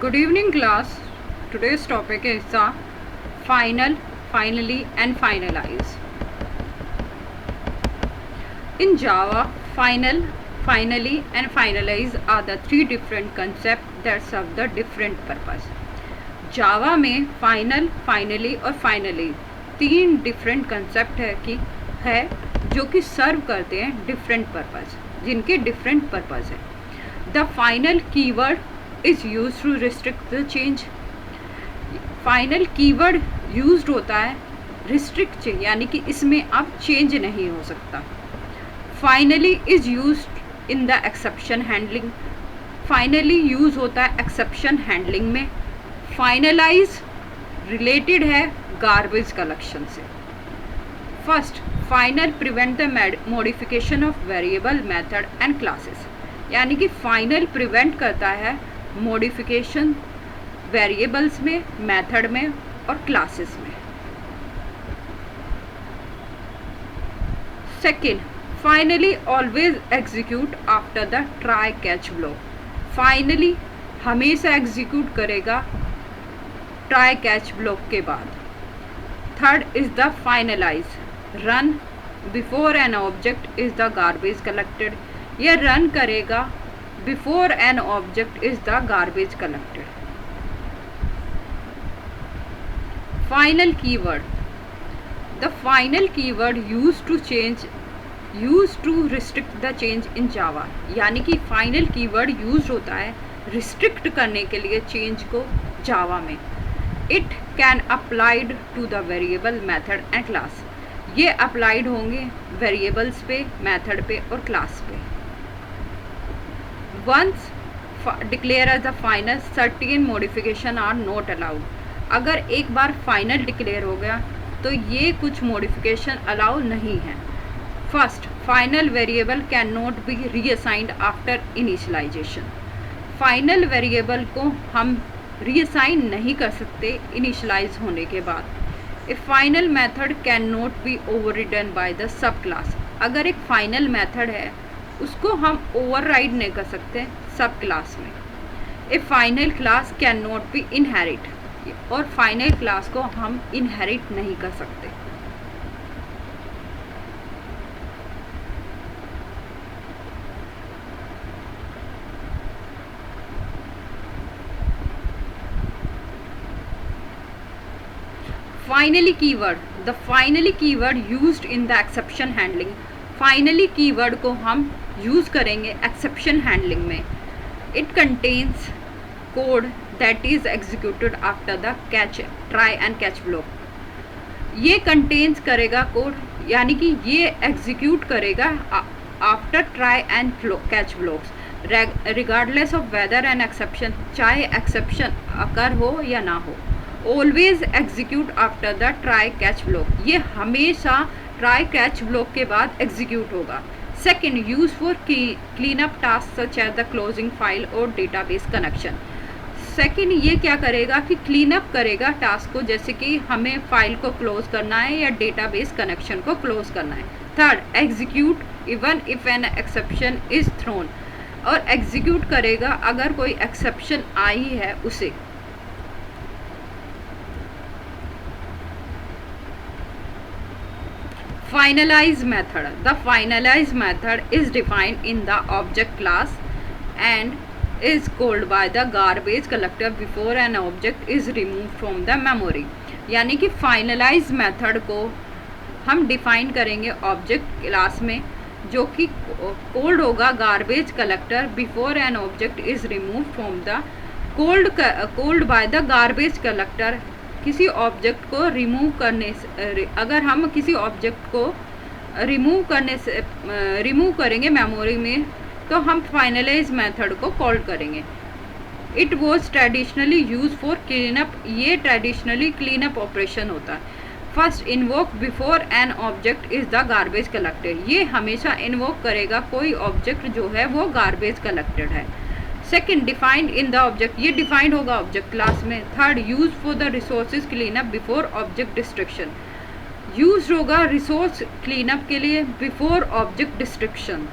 Good evening class. Today's topic is the final, finally and finalize. In Java, final, finally and finalize are the three different concepts that serve the different purpose. Java में final, finally और finally तीन different concept है जो कि serve करते हैं different purpose, जिनके different purpose है. The final keyword is used to restrict the change. Final keyword used होता है restrict change, यानी कि इसमें अब change नहीं हो सकता. Finally is used in the exception handling. Finally use होता है exception handling में. Finalize related है garbage collection से. First, final prevent the modification of variable, method and classes. यानी कि final prevent करता है modification variables में, method में और classes में. Second, finally always execute after the try catch block. Finally हमेशा execute करेगा try catch block के बाद. Third is the finalize. Run before an object is the garbage collected. ये run करेगा before an object is the garbage collected. Final keyword. The final keyword used to restrict the change in Java. यानी कि final keyword used होता है restrict करने के लिए change को Java में. It can applied to the variable, method and class. ये applied होंगे variables पे, method पे और class पे. Once declare as the final, certain modification are not allowed. अगर एक बार final declare हो गया तो ये कुछ modification allow नहीं है. First, final variable cannot be reassigned after initialization. Final variable को हम reassign नहीं कर सकते initialize होने के बाद. A final method cannot be overridden by the subclass. अगर एक final method है उसको हम override नहीं कर सकते subclass में. A final class cannot be inherit. और final class को हम inherit नहीं कर सकते. Finally keyword. The finally keyword used in the exception handling. Finally keyword को हम use करेंगे exception handling में. It contains code that is executed after the catch, try and catch block. ये contains करेगा code, यानी कि ये execute करेगा after try and catch blocks, regardless of whether an exception, चाहे exception अकर हो या ना हो. Always execute after the try catch block. ये हमेशा try catch block के बाद execute होगा. Second, use for cleanup tasks such as the closing file or database connection. Second, ये क्या करेगा कि cleanup करेगा task को, जैसे कि हमें फाइल को close करना है या database connection को close करना है. Third, execute even if an exception is thrown. और execute करेगा अगर कोई exception आई है उसे. Finalize method. The finalize method is defined in the object class and is called by the garbage collector before an object is removed from the memory. यानी कि finalize method को हम define करेंगे object class में, जो कि called होगा garbage collector before an object is removed from the called by the garbage collector. किसी ऑब्जेक्ट को रिमूव करने से, अगर हम किसी ऑब्जेक्ट को रिमूव करेंगे मेमोरी में तो हम फाइनलाइज मेथड को कॉल करेंगे. It was traditionally use for cleanup. ये ट्रेडिशनली क्लीनअप ऑपरेशन होता है. First, invoke before an object is the garbage collected. ये हमेशा इन्वोक करेगा कोई ऑब्जेक्ट जो है वो गार्बेज कलेक्टेड है. Second, defined in the object. ये डिफाइंड होगा ऑब्जेक्ट क्लास में. Third, use for the resources cleanup before object destruction. Use होगा रिसोर्स क्लीनअप के लिए बिफोर ऑब्जेक्ट डिस्ट्रक्शन.